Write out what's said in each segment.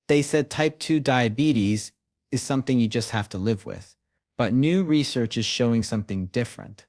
They said type 2 diabetes is something you just have to live with. But new research is showing something different,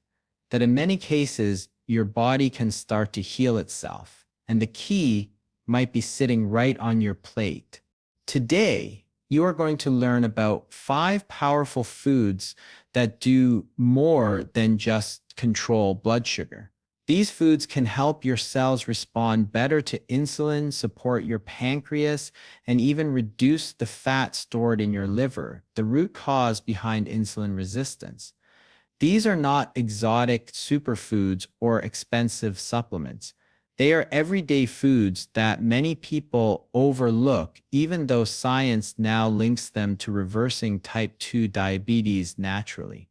that in many cases, your body can start to heal itself, and the key might be sitting right on your plate. Today, you are going to learn about 5 powerful foods that do more than just control blood sugar. These foods can help your cells respond better to insulin, support your pancreas, and even reduce the fat stored in your liver, the root cause behind insulin resistance. These are not exotic superfoods or expensive supplements. They are everyday foods that many people overlook, even though science now links them to reversing type 2 diabetes naturally.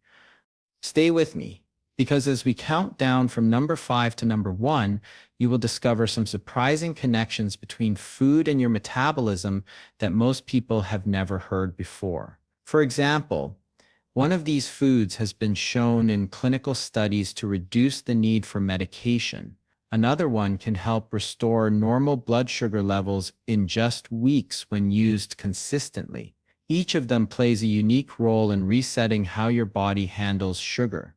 Stay with me, because as we count down from number 5 to number 1, you will discover some surprising connections between food and your metabolism that most people have never heard before. For example, one of these foods has been shown in clinical studies to reduce the need for medication. Another one can help restore normal blood sugar levels in just weeks when used consistently. Each of them plays a unique role in resetting how your body handles sugar.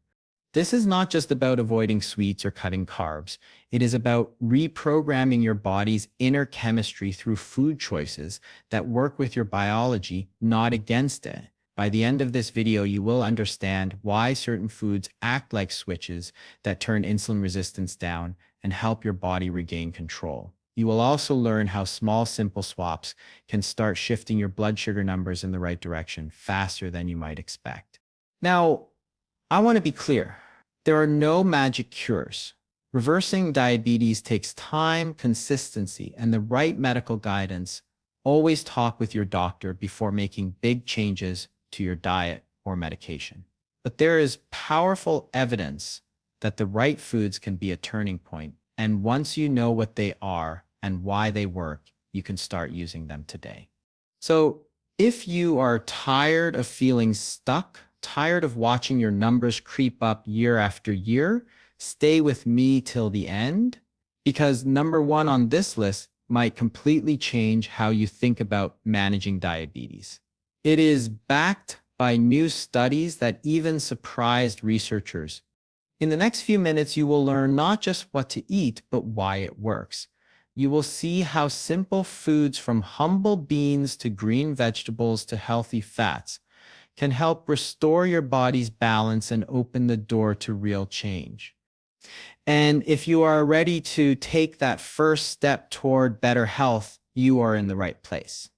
This is not just about avoiding sweets or cutting carbs. It is about reprogramming your body's inner chemistry through food choices that work with your biology, not against it. By the end of this video, you will understand why certain foods act like switches that turn insulin resistance down and help your body regain control. You will also learn how small, simple swaps can start shifting your blood sugar numbers in the right direction faster than you might expect. Now, I want to be clear. There are no magic cures. Reversing diabetes takes time, consistency, and the right medical guidance. Always talk with your doctor before making big changes to your diet or medication. But there is powerful evidence that the right foods can be a turning point. And once you know what they are and why they work, you can start using them today. So if you are tired of feeling stuck, tired of watching your numbers creep up year after year, stay with me till the end, because number 1 on this list might completely change how you think about managing diabetes. It is backed by new studies that even surprised researchers. In the next few minutes, you will learn not just what to eat, but why it works. You will see how simple foods from humble beans to green vegetables to healthy fats can help restore your body's balance and open the door to real change. And if you are ready to take that first step toward better health, you are in the right place.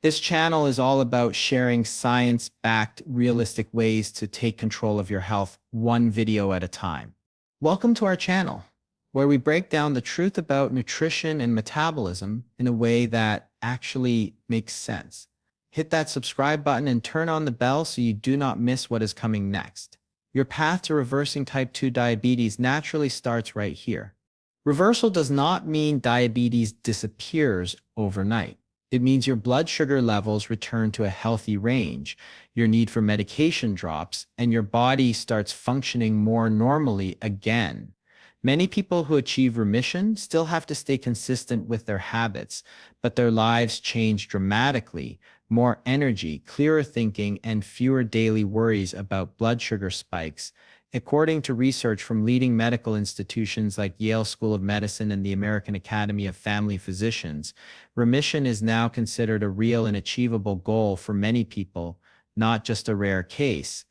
This channel is all about sharing science-backed, realistic ways to take control of your health, one video at a time. Welcome to our channel, where we break down the truth about nutrition and metabolism in a way that actually makes sense. Hit that subscribe button and turn on the bell so you do not miss what is coming next. Your path to reversing type 2 diabetes naturally starts right here. Reversal does not mean diabetes disappears overnight. It means your blood sugar levels return to a healthy range, your need for medication drops, and your body starts functioning more normally again. Many people who achieve remission still have to stay consistent with their habits, but their lives change dramatically. More energy, clearer thinking, and fewer daily worries about blood sugar spikes. According to research from leading medical institutions like Yale School of Medicine and the American Academy of Family Physicians, remission is now considered a real and achievable goal for many people, not just a rare case.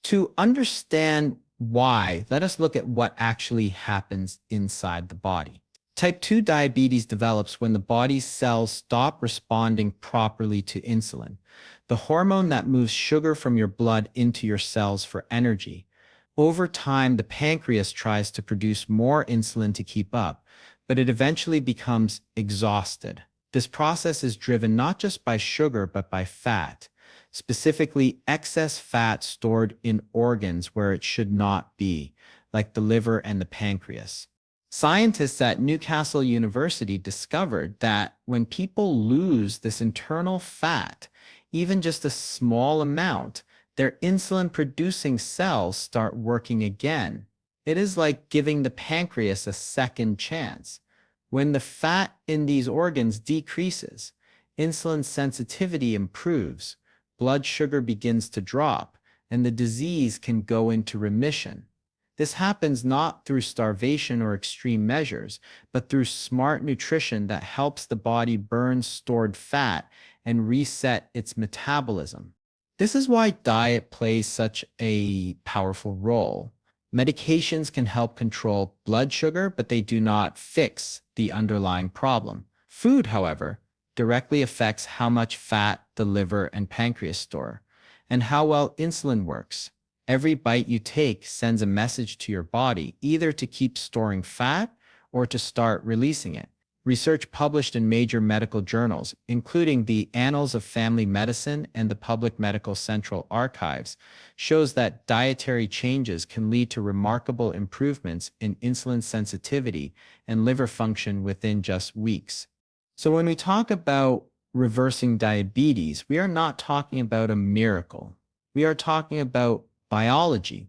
To understand why, let us look at what actually happens inside the body. Type 2 diabetes develops when the body's cells stop responding properly to insulin, the hormone that moves sugar from your blood into your cells for energy. Over time, the pancreas tries to produce more insulin to keep up, but it eventually becomes exhausted. This process is driven not just by sugar, but by fat, specifically excess fat stored in organs where it should not be, like the liver and the pancreas. Scientists at Newcastle University discovered that when people lose this internal fat, even just a small amount, their insulin-producing cells start working again. It is like giving the pancreas a second chance. When the fat in these organs decreases, insulin sensitivity improves, blood sugar begins to drop, and the disease can go into remission. This happens not through starvation or extreme measures, but through smart nutrition that helps the body burn stored fat and reset its metabolism. This is why diet plays such a powerful role. Medications can help control blood sugar, but they do not fix the underlying problem. Food, however, directly affects how much fat the liver and pancreas store, and how well insulin works. Every bite you take sends a message to your body, either to keep storing fat or to start releasing it. Research published in major medical journals, including the Annals of Family Medicine and the Public Medical Central Archives, shows that dietary changes can lead to remarkable improvements in insulin sensitivity and liver function within just weeks. So when we talk about reversing diabetes, we are not talking about a miracle. We are talking about biology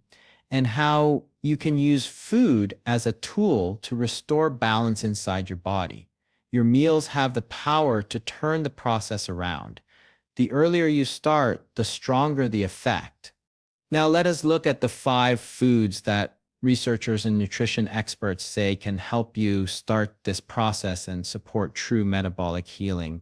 and how you can use food as a tool to restore balance inside your body. Your meals have the power to turn the process around. The earlier you start, the stronger the effect. Now let us look at the 5 foods that researchers and nutrition experts say can help you start this process and support true metabolic healing.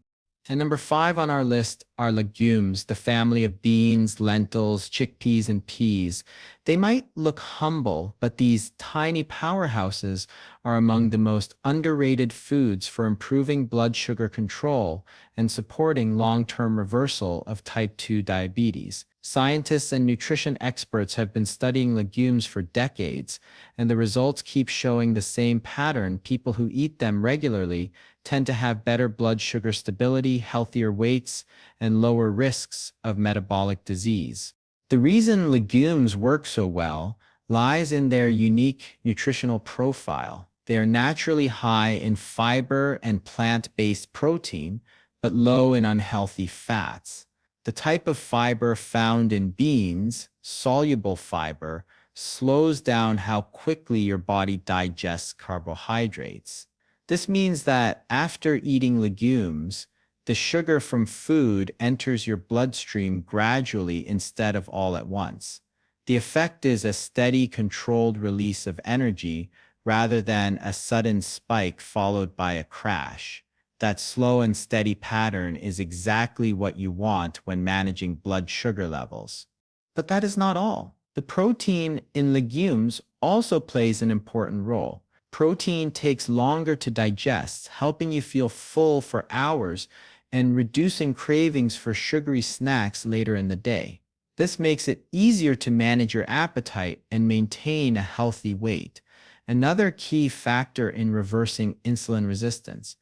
And number 5 on our list are legumes, the family of beans, lentils, chickpeas, and peas. They might look humble, but these tiny powerhouses are among the most underrated foods for improving blood sugar control and supporting long-term reversal of type 2 diabetes. Scientists and nutrition experts have been studying legumes for decades, and the results keep showing the same pattern. People who eat them regularly tend to have better blood sugar stability, healthier weights, and lower risks of metabolic disease. The reason legumes work so well lies in their unique nutritional profile. They are naturally high in fiber and plant-based protein, but low in unhealthy fats. The type of fiber found in beans, soluble fiber, slows down how quickly your body digests carbohydrates. This means that after eating legumes, the sugar from food enters your bloodstream gradually instead of all at once. The effect is a steady, controlled release of energy rather than a sudden spike followed by a crash. That slow and steady pattern is exactly what you want when managing blood sugar levels. But that is not all. The protein in legumes also plays an important role. Protein takes longer to digest, helping you feel full for hours and reducing cravings for sugary snacks later in the day. This makes it easier to manage your appetite and maintain a healthy weight. Another key factor in reversing insulin resistance.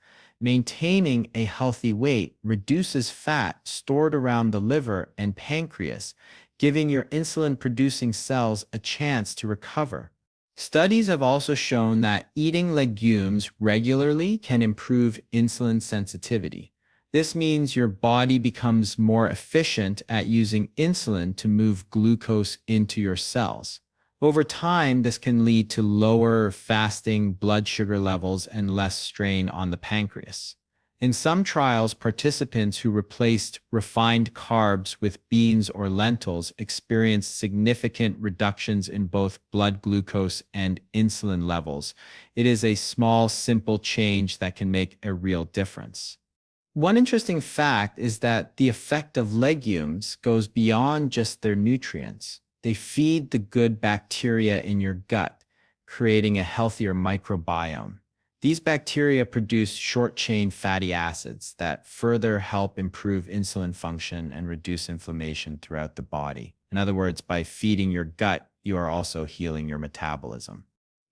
Maintaining a healthy weight reduces fat stored around the liver and pancreas, giving your insulin-producing cells a chance to recover. Studies have also shown that eating legumes regularly can improve insulin sensitivity. This means your body becomes more efficient at using insulin to move glucose into your cells. Over time, this can lead to lower fasting blood sugar levels and less strain on the pancreas. In some trials, participants who replaced refined carbs with beans or lentils experienced significant reductions in both blood glucose and insulin levels. It is a small, simple change that can make a real difference. One interesting fact is that the effect of legumes goes beyond just their nutrients. They feed the good bacteria in your gut, creating a healthier microbiome. These bacteria produce short-chain fatty acids that further help improve insulin function and reduce inflammation throughout the body. In other words, by feeding your gut, you are also healing your metabolism.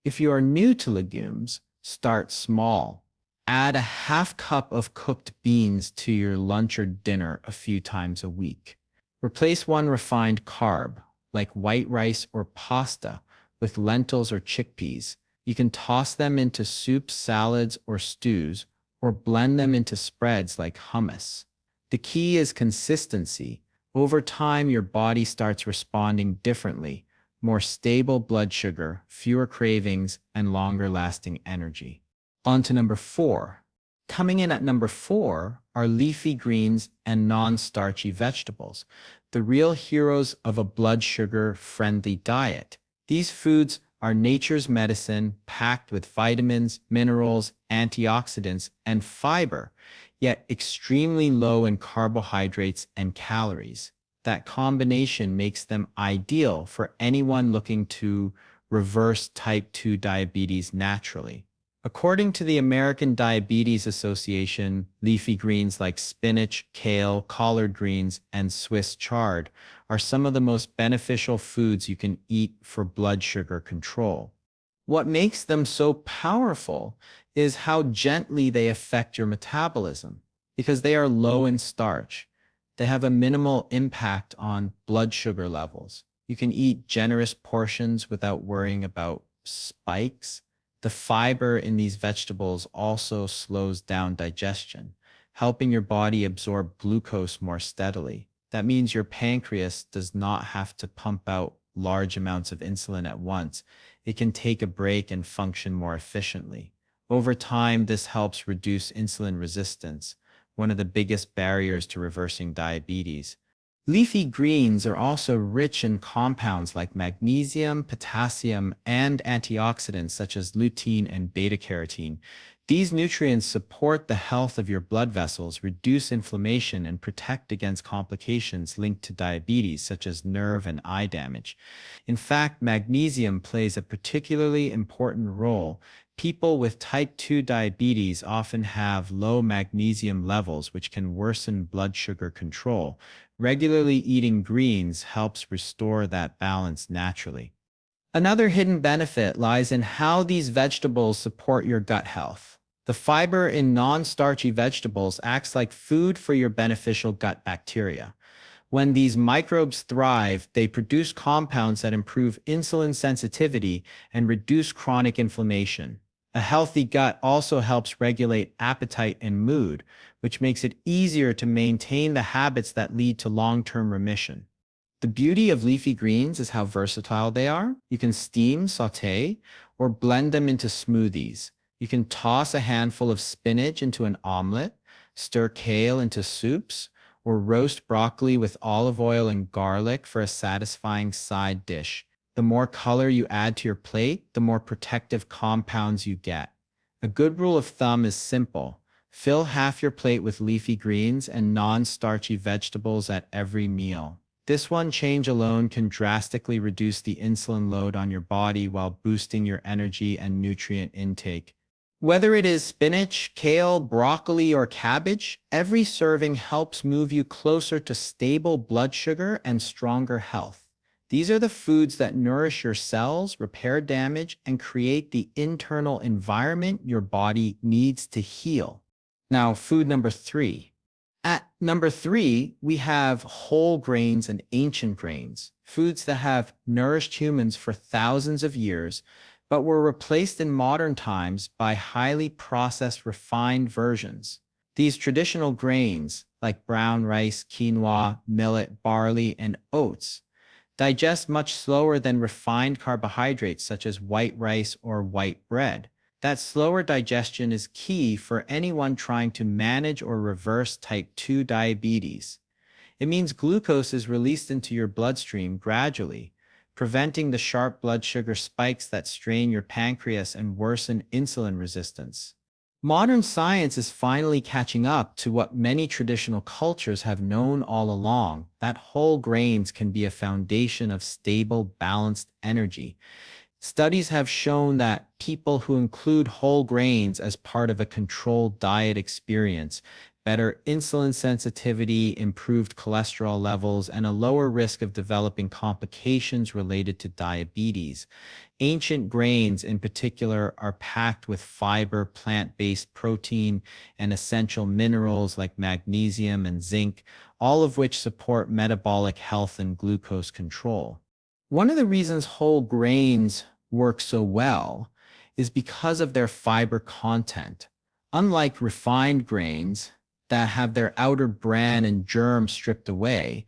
If you are new to legumes, start small. Add a half cup of cooked beans to your lunch or dinner a few times a week. Replace one refined carb, like white rice or pasta, with lentils or chickpeas. You can toss them into soups, salads, or stews, or blend them into spreads like hummus. The key is consistency. Over time, your body starts responding differently. More stable blood sugar, fewer cravings, and longer-lasting energy. On to number 4, Coming in at number 4 are leafy greens and non-starchy vegetables, the real heroes of a blood sugar-friendly diet. These foods are nature's medicine packed with vitamins, minerals, antioxidants, and fiber, yet extremely low in carbohydrates and calories. That combination makes them ideal for anyone looking to reverse type 2 diabetes naturally. According to the American Diabetes Association, leafy greens like spinach, kale, collard greens, and Swiss chard are some of the most beneficial foods you can eat for blood sugar control. What makes them so powerful is how gently they affect your metabolism. Because they are low in starch, they have a minimal impact on blood sugar levels. You can eat generous portions without worrying about spikes. The fiber in these vegetables also slows down digestion, helping your body absorb glucose more steadily. That means your pancreas does not have to pump out large amounts of insulin at once. It can take a break and function more efficiently. Over time, this helps reduce insulin resistance, one of the biggest barriers to reversing diabetes. Leafy greens are also rich in compounds like magnesium, potassium, and antioxidants such as lutein and beta-carotene. These nutrients support the health of your blood vessels, reduce inflammation, and protect against complications linked to diabetes, such as nerve and eye damage. In fact, magnesium plays a particularly important role. People with type 2 diabetes often have low magnesium levels, which can worsen blood sugar control. Regularly eating greens helps restore that balance naturally. Another hidden benefit lies in how these vegetables support your gut health. The fiber in non-starchy vegetables acts like food for your beneficial gut bacteria. When these microbes thrive, they produce compounds that improve insulin sensitivity and reduce chronic inflammation. A healthy gut also helps regulate appetite and mood, which makes it easier to maintain the habits that lead to long-term remission. The beauty of leafy greens is how versatile they are. You can steam, saute, or blend them into smoothies. You can toss a handful of spinach into an omelet, stir kale into soups, or roast broccoli with olive oil and garlic for a satisfying side dish. The more color you add to your plate, the more protective compounds you get. A good rule of thumb is simple. Fill half your plate with leafy greens and non-starchy vegetables at every meal. This one change alone can drastically reduce the insulin load on your body while boosting your energy and nutrient intake. Whether it is spinach, kale, broccoli, or cabbage, every serving helps move you closer to stable blood sugar and stronger health. These are the foods that nourish your cells, repair damage, and create the internal environment your body needs to heal. Now, food number 3. At number 3, we have whole grains and ancient grains, foods that have nourished humans for thousands of years, but were replaced in modern times by highly processed, refined versions. These traditional grains, like brown rice, quinoa, millet, barley, and oats, digest much slower than refined carbohydrates such as white rice or white bread. That slower digestion is key for anyone trying to manage or reverse type 2 diabetes. It means glucose is released into your bloodstream gradually, preventing the sharp blood sugar spikes that strain your pancreas and worsen insulin resistance. Modern science is finally catching up to what many traditional cultures have known all along, that whole grains can be a foundation of stable, balanced energy. Studies have shown that people who include whole grains as part of a controlled diet experience better insulin sensitivity, improved cholesterol levels, and a lower risk of developing complications related to diabetes. Ancient grains, in particular, are packed with fiber, plant-based protein, and essential minerals like magnesium and zinc, all of which support metabolic health and glucose control. One of the reasons whole grains work so well is because of their fiber content. Unlike refined grains that have their outer bran and germ stripped away,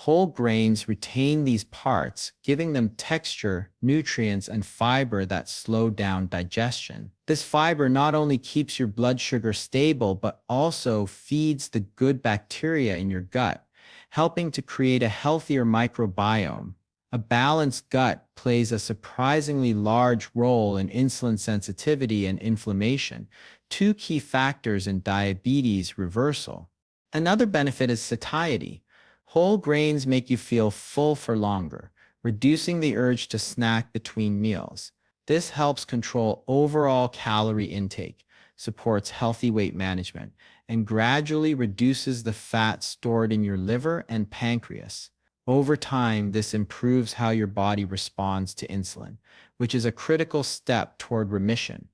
Whole grains retain these parts, giving them texture, nutrients, and fiber that slow down digestion. This fiber not only keeps your blood sugar stable, but also feeds the good bacteria in your gut, helping to create a healthier microbiome. A balanced gut plays a surprisingly large role in insulin sensitivity and inflammation, two key factors in diabetes reversal. Another benefit is satiety. Whole grains make you feel full for longer, reducing the urge to snack between meals. This helps control overall calorie intake, supports healthy weight management, and gradually reduces the fat stored in your liver and pancreas. Over time, this improves how your body responds to insulin, which is a critical step toward remission.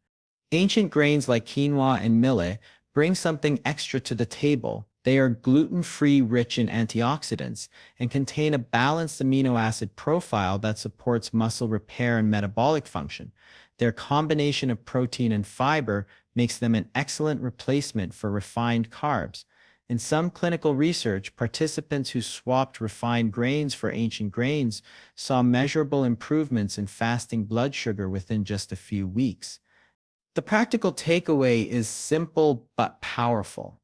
Ancient grains like quinoa and millet bring something extra to the table. They are gluten-free, rich in antioxidants, and contain a balanced amino acid profile that supports muscle repair and metabolic function. Their combination of protein and fiber makes them an excellent replacement for refined carbs. In some clinical research, participants who swapped refined grains for ancient grains saw measurable improvements in fasting blood sugar within just a few weeks. The practical takeaway is simple but powerful.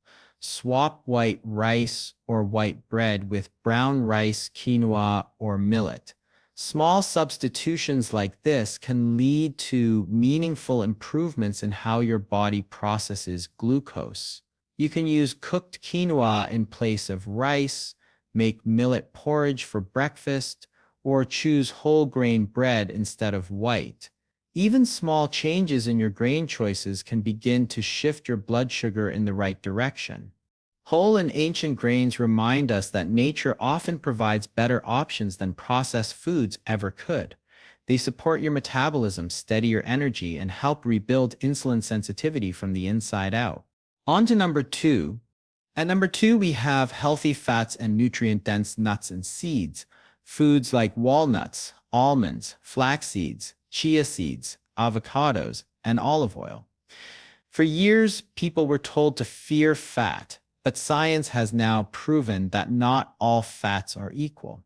Swap white rice or white bread with brown rice, quinoa, or millet. Small substitutions like this can lead to meaningful improvements in how your body processes glucose. You can use cooked quinoa in place of rice, make millet porridge for breakfast, or choose whole grain bread instead of white. Even small changes in your grain choices can begin to shift your blood sugar in the right direction. Whole and ancient grains remind us that nature often provides better options than processed foods ever could. They support your metabolism, steady your energy, and help rebuild insulin sensitivity from the inside out. On to number 2. At number 2, we have healthy fats and nutrient-dense nuts and seeds. Foods like walnuts, almonds, flax seeds, chia seeds, avocados, and olive oil. For years, people were told to fear fat, but science has now proven that not all fats are equal.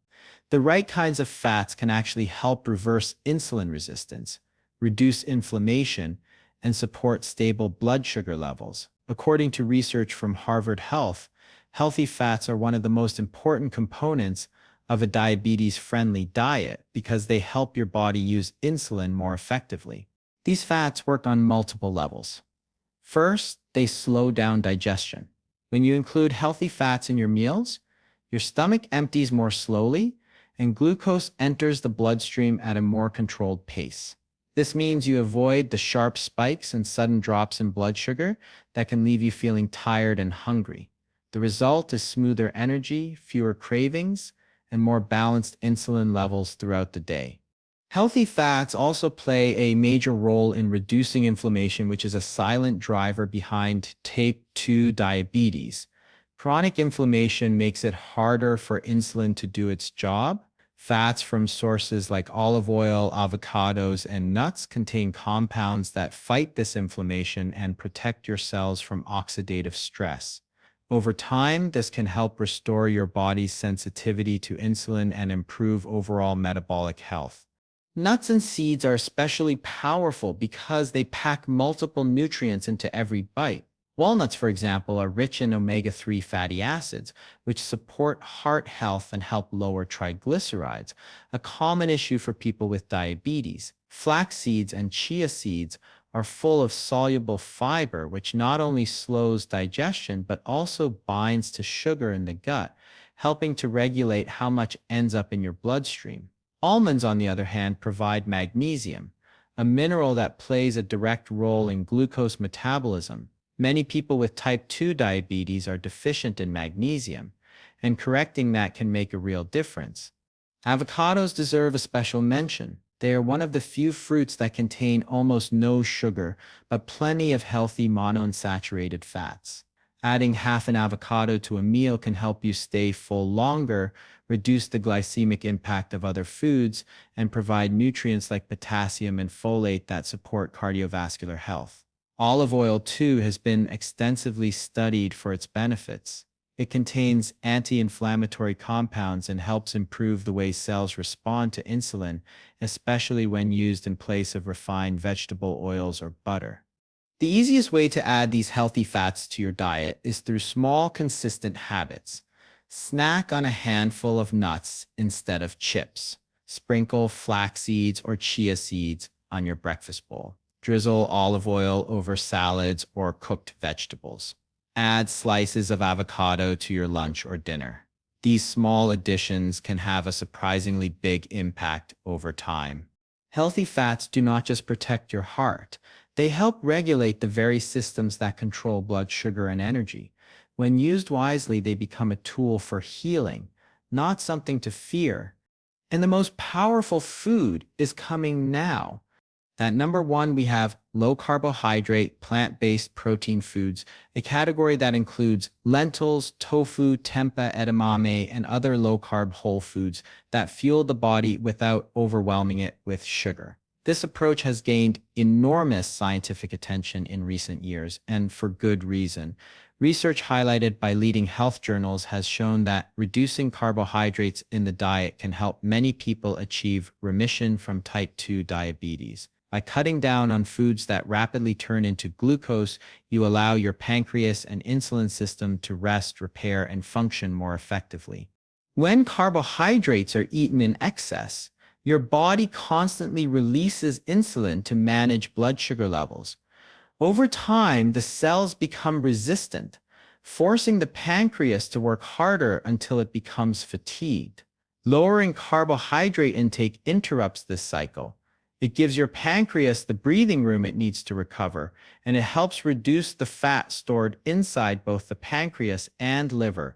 The right kinds of fats can actually help reverse insulin resistance, reduce inflammation, and support stable blood sugar levels. According to research from Harvard Health, healthy fats are one of the most important components of a diabetes-friendly diet because they help your body use insulin more effectively. These fats work on multiple levels. First, they slow down digestion. When you include healthy fats in your meals, your stomach empties more slowly and glucose enters the bloodstream at a more controlled pace. This means you avoid the sharp spikes and sudden drops in blood sugar that can leave you feeling tired and hungry. The result is smoother energy, fewer cravings, and more balanced insulin levels throughout the day. Healthy fats also play a major role in reducing inflammation, which is a silent driver behind type 2 diabetes. Chronic inflammation makes it harder for insulin to do its job. Fats from sources like olive oil, avocados, and nuts contain compounds that fight this inflammation and protect your cells from oxidative stress. Over time, this can help restore your body's sensitivity to insulin and improve overall metabolic health. Nuts and seeds are especially powerful because they pack multiple nutrients into every bite. Walnuts, for example, are rich in omega-3 fatty acids, which support heart health and help lower triglycerides, a common issue for people with diabetes. Flax seeds and chia seeds are full of soluble fiber, which not only slows digestion, but also binds to sugar in the gut, helping to regulate how much ends up in your bloodstream. Almonds, on the other hand, provide magnesium, a mineral that plays a direct role in glucose metabolism. Many people with type 2 diabetes are deficient in magnesium, and correcting that can make a real difference. Avocados deserve a special mention. They are one of the few fruits that contain almost no sugar, but plenty of healthy monounsaturated fats. Adding half an avocado to a meal can help you stay full longer, reduce the glycemic impact of other foods, and provide nutrients like potassium and folate that support cardiovascular health. Olive oil, too, has been extensively studied for its benefits. It contains anti-inflammatory compounds and helps improve the way cells respond to insulin, especially when used in place of refined vegetable oils or butter. The easiest way to add these healthy fats to your diet is through small, consistent habits. Snack on a handful of nuts instead of chips. Sprinkle flax seeds or chia seeds on your breakfast bowl. Drizzle olive oil over salads or cooked vegetables. Add slices of avocado to your lunch or dinner. These small additions can have a surprisingly big impact over time. Healthy fats do not just protect your heart, they help regulate the very systems that control blood sugar and energy. When used wisely, they become a tool for healing, not something to fear. And the most powerful food is coming now. At number one, we have low carbohydrate, plant-based protein foods, a category that includes lentils, tofu, tempeh, edamame, and other low-carb whole foods that fuel the body without overwhelming it with sugar. This approach has gained enormous scientific attention in recent years, and for good reason. Research highlighted by leading health journals has shown that reducing carbohydrates in the diet can help many people achieve remission from type 2 diabetes. By cutting down on foods that rapidly turn into glucose, you allow your pancreas and insulin system to rest, repair, and function more effectively. When carbohydrates are eaten in excess, your body constantly releases insulin to manage blood sugar levels. Over time, the cells become resistant, forcing the pancreas to work harder until it becomes fatigued. Lowering carbohydrate intake interrupts this cycle. It gives your pancreas the breathing room it needs to recover, and it helps reduce the fat stored inside both the pancreas and liver,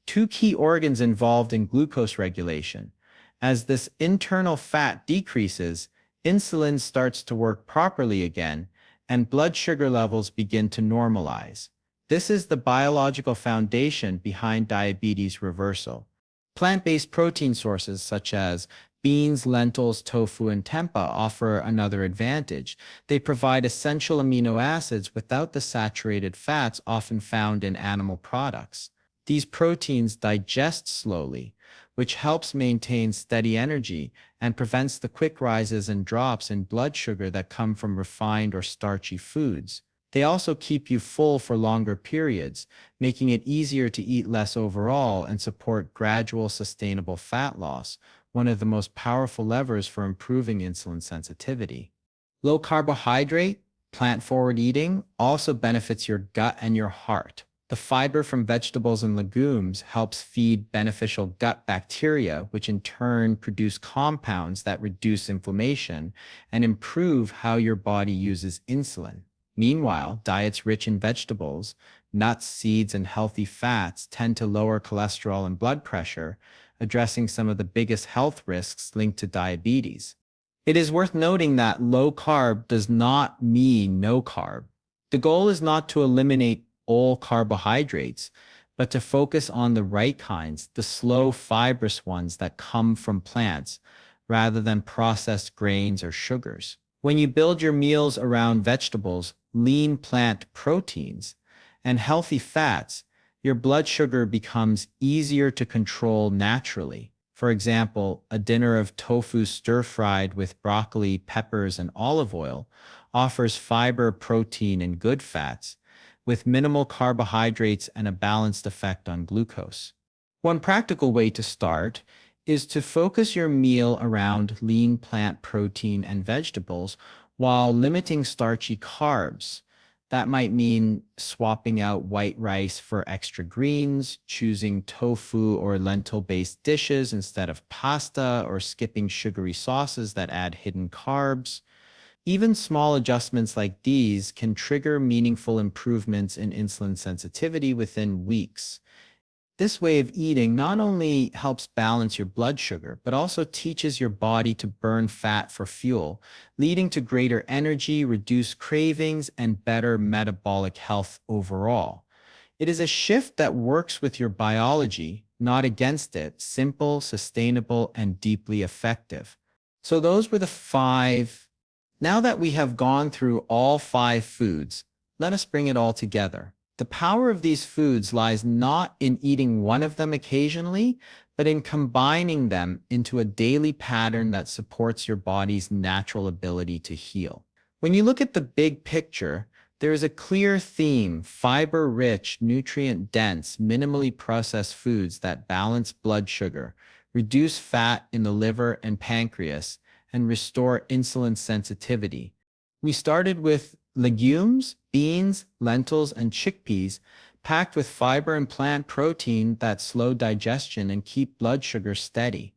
two key organs involved in glucose regulation. As this internal fat decreases, insulin starts to work properly again, and blood sugar levels begin to normalize. This is the biological foundation behind diabetes reversal. Plant-based protein sources such as beans, lentils, tofu, and tempeh offer another advantage. They provide essential amino acids without the saturated fats often found in animal products. These proteins digest slowly, which helps maintain steady energy and prevents the quick rises and drops in blood sugar that come from refined or starchy foods. They also keep you full for longer periods, making it easier to eat less overall and support gradual, sustainable fat loss, one of the most powerful levers for improving insulin sensitivity. Low carbohydrate, plant-forward eating also benefits your gut and your heart. The fiber from vegetables and legumes helps feed beneficial gut bacteria, which in turn produce compounds that reduce inflammation and improve how your body uses insulin. Meanwhile, diets rich in vegetables, nuts, seeds, and healthy fats tend to lower cholesterol and blood pressure, addressing some of the biggest health risks linked to diabetes. It is worth noting that low carb does not mean no carb. The goal is not to eliminate all carbohydrates, but to focus on the right kinds, the slow, fibrous ones that come from plants, rather than processed grains or sugars. When you build your meals around vegetables, lean plant proteins, and healthy fats, your blood sugar becomes easier to control naturally. For example, a dinner of tofu stir-fried with broccoli, peppers, and olive oil offers fiber, protein, and good fats, with minimal carbohydrates and a balanced effect on glucose. One practical way to start is to focus your meal around lean plant protein and vegetables while limiting starchy carbs. That might mean swapping out white rice for extra greens, choosing tofu or lentil-based dishes instead of pasta, or skipping sugary sauces that add hidden carbs. Even small adjustments like these can trigger meaningful improvements in insulin sensitivity within weeks. This way of eating not only helps balance your blood sugar, but also teaches your body to burn fat for fuel, leading to greater energy, reduced cravings, and better metabolic health overall. It is a shift that works with your biology, not against it, simple, sustainable, and deeply effective. So those were the 5. Now that we have gone through all 5 foods, let us bring it all together. The power of these foods lies not in eating one of them occasionally, but in combining them into a daily pattern that supports your body's natural ability to heal. When you look at the big picture, there is a clear theme: fiber-rich, nutrient-dense, minimally processed foods that balance blood sugar, reduce fat in the liver and pancreas, and restore insulin sensitivity. We started with legumes, beans, lentils, and chickpeas, packed with fiber and plant protein that slow digestion and keep blood sugar steady.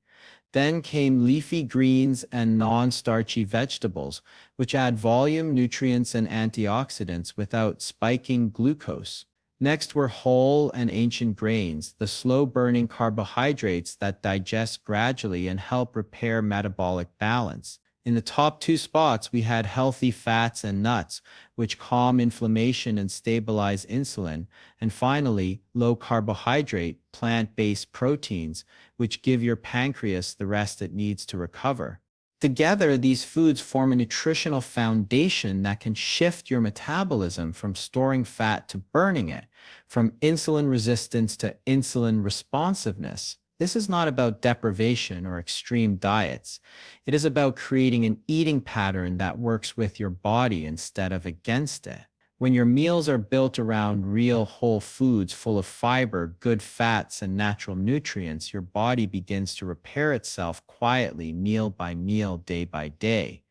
Then came leafy greens and non-starchy vegetables, which add volume, nutrients, and antioxidants without spiking glucose. Next were whole and ancient grains, the slow-burning carbohydrates that digest gradually and help repair metabolic balance. In the top two spots, we had healthy fats and nuts, which calm inflammation and stabilize insulin. And finally, low carbohydrate, plant-based proteins, which give your pancreas the rest it needs to recover. Together, these foods form a nutritional foundation that can shift your metabolism from storing fat to burning it, from insulin resistance to insulin responsiveness. This is not about deprivation or extreme diets. It is about creating an eating pattern that works with your body instead of against it. When your meals are built around real whole foods full of fiber, good fats, and natural nutrients, your body begins to repair itself quietly, meal by meal, day by day.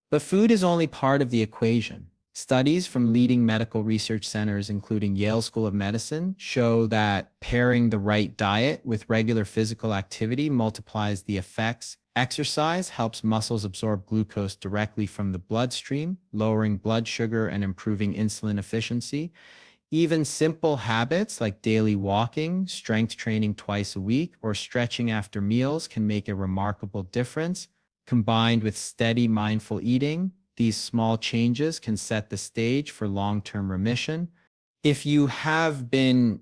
But food is only part of the equation. Studies from leading medical research centers, including Yale School of Medicine, show that pairing the right diet with regular physical activity multiplies the effects. Exercise helps muscles absorb glucose directly from the bloodstream, lowering blood sugar and improving insulin efficiency. Even simple habits like daily walking, strength training twice a week, or stretching after meals can make a remarkable difference. Combined with steady, mindful eating, these small changes can set the stage for long-term remission. If you have been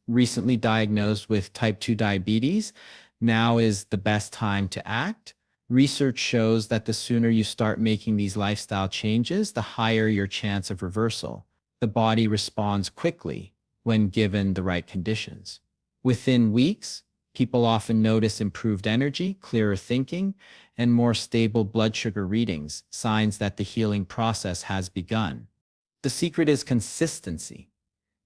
recently diagnosed with type 2 diabetes, now is the best time to act. Research shows that the sooner you start making these lifestyle changes, the higher your chance of reversal. The body responds quickly when given the right conditions. Within weeks, people often notice improved energy, clearer thinking, and more stable blood sugar readings, signs that the healing process has begun. The secret is consistency.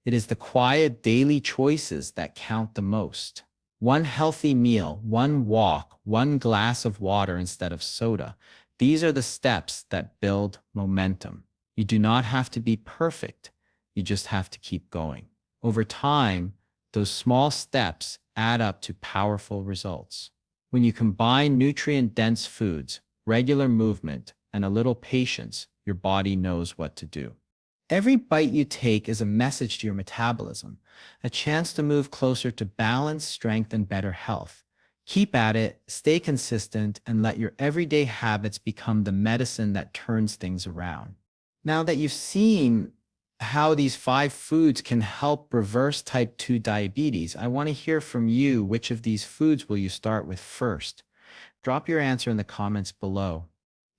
It is the quiet daily choices that count the most. One healthy meal, one walk, one glass of water instead of soda. These are the steps that build momentum. You do not have to be perfect. You just have to keep going. Over time, those small steps add up to powerful results. When you combine nutrient-dense foods, regular movement, and a little patience, your body knows what to do. Every bite you take is a message to your metabolism, a chance to move closer to balance, strength, and better health. Keep at it, stay consistent, and let your everyday habits become the medicine that turns things around. Now that you've seen how these 5 foods can help reverse type 2 diabetes, I want to hear from you. Which of these foods will you start with first? Drop your answer in the comments below.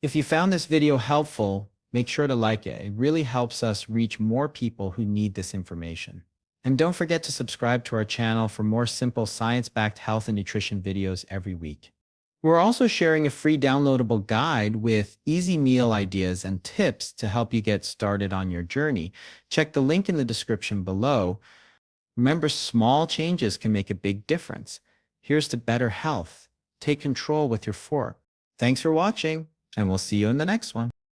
If you found this video helpful, make sure to like it. It really helps us reach more people who need this information. And don't forget to subscribe to our channel for more simple science-backed health and nutrition videos every week. We're also sharing a free downloadable guide with easy meal ideas and tips to help you get started on your journey. Check the link in the description below. Remember, small changes can make a big difference. Here's to better health. Take control with your fork. Thanks for watching, and we'll see you in the next one.